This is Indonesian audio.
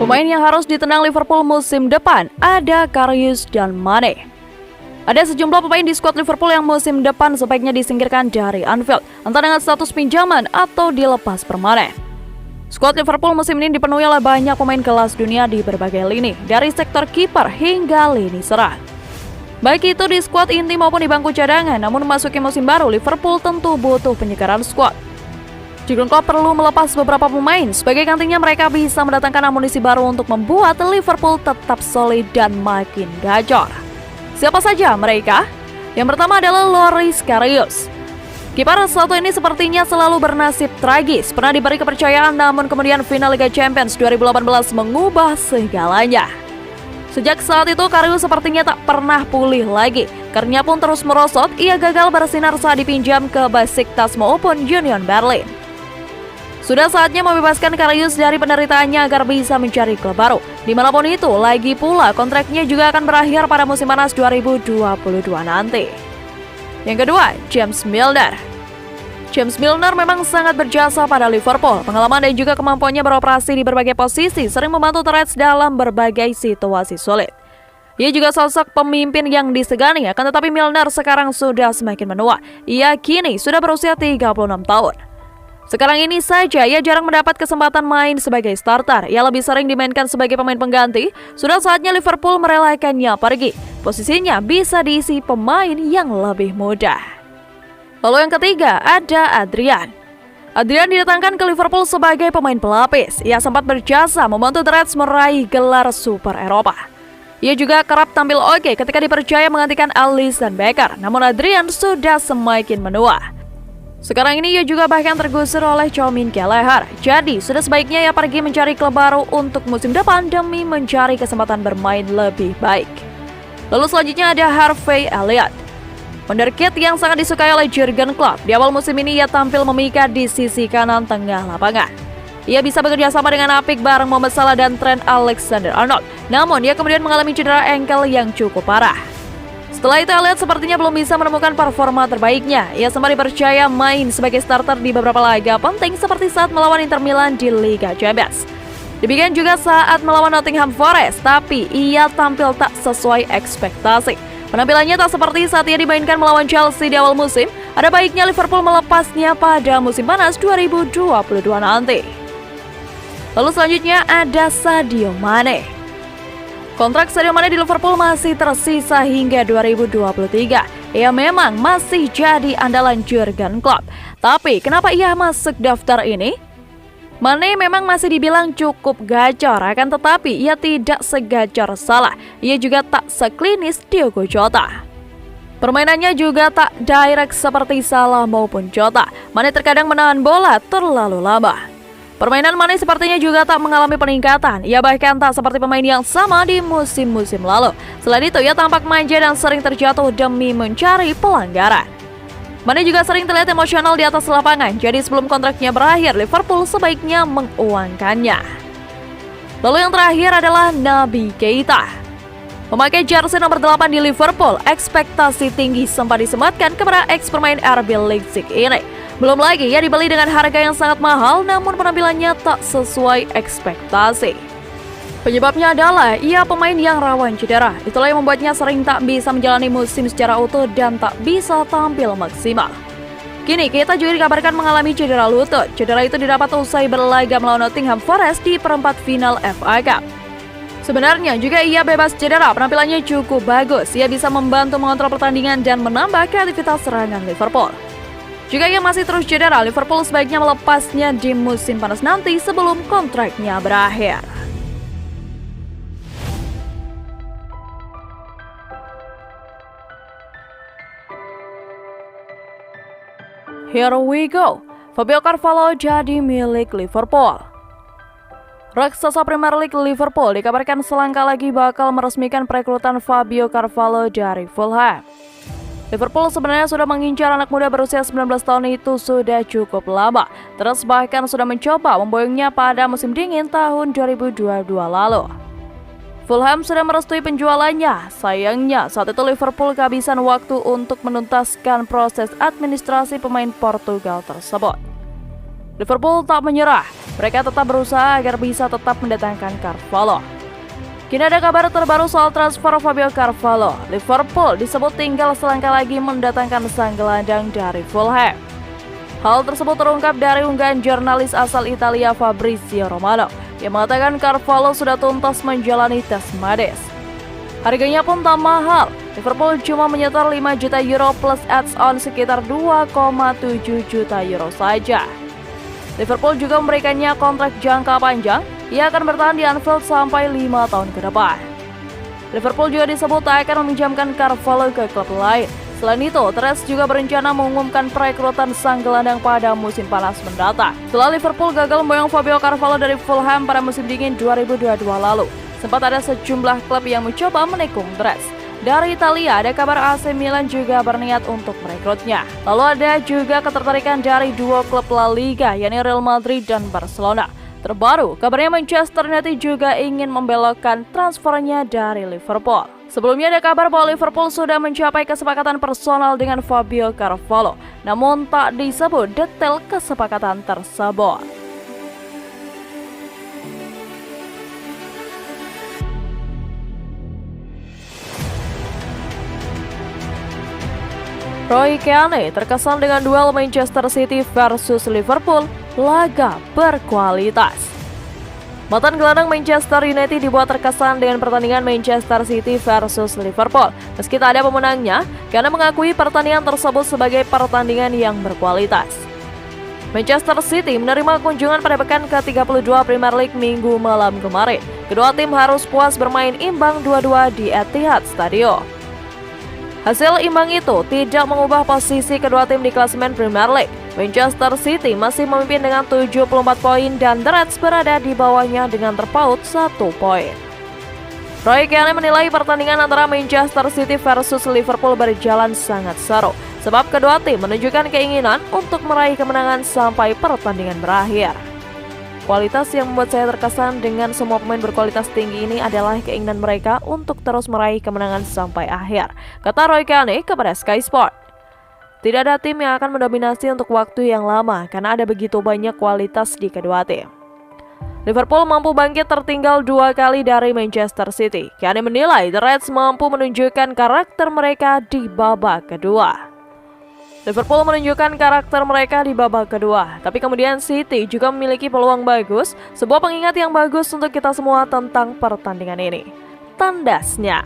Pemain yang harus ditendang Liverpool musim depan ada Karius dan Mane. Ada sejumlah pemain di skuad Liverpool yang musim depan sebaiknya disingkirkan dari Anfield, entah dengan status pinjaman atau dilepas permanen. Skuad Liverpool musim ini dipenuhi oleh banyak pemain kelas dunia di berbagai lini, dari sektor kiper hingga lini serang. Baik itu di skuad inti maupun di bangku cadangan, namun memasuki musim baru, Liverpool tentu butuh penyegaran skuad. Jurgen Klopp perlu melepas beberapa pemain, sebagai gantinya mereka bisa mendatangkan amunisi baru untuk membuat Liverpool tetap solid dan makin gacor. Siapa saja mereka? Yang pertama adalah Loris Karius. Kiper satu ini sepertinya selalu bernasib tragis, pernah diberi kepercayaan namun kemudian final Liga Champions 2018 mengubah segalanya. Sejak saat itu Karius sepertinya tak pernah pulih lagi. Karirnya pun terus merosot, ia gagal bersinar saat dipinjam ke Besiktas maupun Union Berlin. Sudah saatnya membebaskan Karius dari penderitaannya agar bisa mencari klub baru. Dimanapun itu, lagi pula kontraknya juga akan berakhir pada musim panas 2022 nanti. Yang kedua, James Milner. James Milner memang sangat berjasa pada Liverpool. Pengalaman dan juga kemampuannya beroperasi di berbagai posisi sering membantu The Reds dalam berbagai situasi sulit. Ia juga sosok pemimpin yang disegani, akan tetapi Milner sekarang sudah semakin menua. Ia kini sudah berusia 36 tahun. Sekarang ini saja ia jarang mendapat kesempatan main sebagai starter. Ia lebih sering dimainkan sebagai pemain pengganti. Sudah saatnya Liverpool merelakannya pergi. Posisinya bisa diisi pemain yang lebih muda. Lalu yang ketiga ada Adrian. Adrian didatangkan ke Liverpool sebagai pemain pelapis. Ia sempat berjasa membantu The Reds meraih gelar Super Eropa. Ia juga kerap tampil oke ketika dipercaya menggantikan Alisson Becker. Namun Adrian sudah semakin menua. Sekarang ini ia juga bahkan tergusur oleh Comin Kelleher. Jadi sudah sebaiknya ia pergi mencari klub baru untuk musim depan demi mencari kesempatan bermain lebih baik. Lalu selanjutnya ada Harvey Elliott. Wonderkid yang sangat disukai oleh Jurgen Klopp. Di awal musim ini ia tampil memikat di sisi kanan tengah lapangan. Ia bisa bekerja sama dengan apik bareng Mohamed Salah dan Trent Alexander-Arnold. Namun ia kemudian mengalami cedera ankle yang cukup parah. Setelah itu Elliott sepertinya belum bisa menemukan performa terbaiknya. Ia sempat dipercaya main sebagai starter di beberapa laga penting seperti saat melawan Inter Milan di Liga Champions. Demikian juga saat melawan Nottingham Forest, tapi ia tampil tak sesuai ekspektasi. Penampilannya tak seperti saat ia dimainkan melawan Chelsea di awal musim. Ada baiknya Liverpool melepasnya pada musim panas 2022 nanti. Lalu selanjutnya ada Sadio Mane. Kontrak Sadio Mane di Liverpool masih tersisa hingga 2023. Ia memang masih jadi andalan Jurgen Klopp. Tapi kenapa ia masuk daftar ini? Mane memang masih dibilang cukup gacor, akan tetapi ia tidak segacor Salah. Ia juga tak seklinis Diogo Jota. Permainannya juga tak direct seperti Salah maupun Jota. Mane terkadang menahan bola terlalu lama. Permainan Mane sepertinya juga tak mengalami peningkatan. Ia bahkan tak seperti pemain yang sama di musim-musim lalu. Selain itu, ia tampak manja dan sering terjatuh demi mencari pelanggaran. Mane juga sering terlihat emosional di atas lapangan. Jadi sebelum kontraknya berakhir, Liverpool sebaiknya menguangkannya. Lalu yang terakhir adalah Naby Keita. Memakai jersey nomor 8 di Liverpool, ekspektasi tinggi sempat disematkan kepada ex pemain RB Leipzig ini. Belum lagi ia dibeli dengan harga yang sangat mahal, namun penampilannya tak sesuai ekspektasi. Penyebabnya adalah ia pemain yang rawan cedera. Itulah yang membuatnya sering tak bisa menjalani musim secara utuh dan tak bisa tampil maksimal. Kini kita juga dikabarkan mengalami cedera lutut. Cedera itu didapat usai berlaga melawan Nottingham Forest di perempat final FA Cup. Sebenarnya juga ia bebas cedera, penampilannya cukup bagus. Ia bisa membantu mengontrol pertandingan dan menambah kreativitas serangan Liverpool. Jika ia masih terus cedera, Liverpool sebaiknya melepasnya di musim panas nanti sebelum kontraknya berakhir. Here we go. Fabio Carvalho jadi milik Liverpool. Raksasa Premier League Liverpool dikabarkan selangkah lagi bakal meresmikan perekrutan Fabio Carvalho dari Fulham. Liverpool sebenarnya sudah mengincar anak muda berusia 19 tahun itu sudah cukup lama. Terus bahkan sudah mencoba memboyongnya pada musim dingin tahun 2022 lalu. Fulham sudah merestui penjualannya. Sayangnya saat itu Liverpool kehabisan waktu untuk menuntaskan proses administrasi pemain Portugal tersebut. Liverpool tak menyerah, mereka tetap berusaha agar bisa tetap mendatangkan Carvalho. Kini ada kabar terbaru soal transfer Fabio Carvalho. Liverpool disebut tinggal selangkah lagi mendatangkan sang gelandang dari Fulham. Hal tersebut terungkap dari unggahan jurnalis asal Italia Fabrizio Romano yang mengatakan Carvalho sudah tuntas menjalani tes medis. Harganya pun tak mahal. Liverpool cuma menyetor 5 juta euro plus adds-on sekitar 2,7 juta euro saja. Liverpool juga memberikannya kontrak jangka panjang. Ia akan bertahan di Anfield sampai 5 tahun ke depan. Liverpool juga disebut tak akan meminjamkan Carvalho ke klub lain. Selain itu, Trez juga berencana mengumumkan perekrutan sang gelandang pada musim panas mendatang. Setelah Liverpool gagal memboyong Fabio Carvalho dari Fulham pada musim dingin 2022 lalu, sempat ada sejumlah klub yang mencoba menikung Trez. Dari Italia, ada kabar AC Milan juga berniat untuk merekrutnya. Lalu ada juga ketertarikan dari dua klub La Liga, yakni Real Madrid dan Barcelona. Terbaru, kabarnya Manchester United juga ingin membelokkan transfernya dari Liverpool. Sebelumnya ada kabar bahwa Liverpool sudah mencapai kesepakatan personal dengan Fabio Carvalho, namun tak disebut detail kesepakatan tersebut. Roy Keane terkesan dengan duel Manchester City versus Liverpool, laga berkualitas. Mantan gelandang Manchester United dibuat terkesan dengan pertandingan Manchester City versus Liverpool. Meski tak ada pemenangnya, Keane mengakui pertandingan tersebut sebagai pertandingan yang berkualitas. Manchester City menerima kunjungan pada pekan ke-32 Premier League Minggu malam kemarin. Kedua tim harus puas bermain imbang 2-2 di Etihad Stadium. Hasil imbang itu tidak mengubah posisi kedua tim di klasemen Premier League. Manchester City masih memimpin dengan 74 poin dan The Reds berada di bawahnya dengan terpaut 1 poin. Roy Keane menilai pertandingan antara Manchester City versus Liverpool berjalan sangat seru, sebab kedua tim menunjukkan keinginan untuk meraih kemenangan sampai pertandingan berakhir. Kualitas yang membuat saya terkesan dengan semua pemain berkualitas tinggi ini adalah keinginan mereka untuk terus meraih kemenangan sampai akhir, kata Roy Keane kepada Sky Sport. Tidak ada tim yang akan mendominasi untuk waktu yang lama karena ada begitu banyak kualitas di kedua tim. Liverpool mampu bangkit tertinggal 2 kali dari Manchester City. Keane menilai The Reds mampu menunjukkan karakter mereka di babak kedua. Liverpool menunjukkan karakter mereka di babak kedua, tapi kemudian City juga memiliki peluang bagus, sebuah pengingat yang bagus untuk kita semua tentang pertandingan ini. Tandasnya.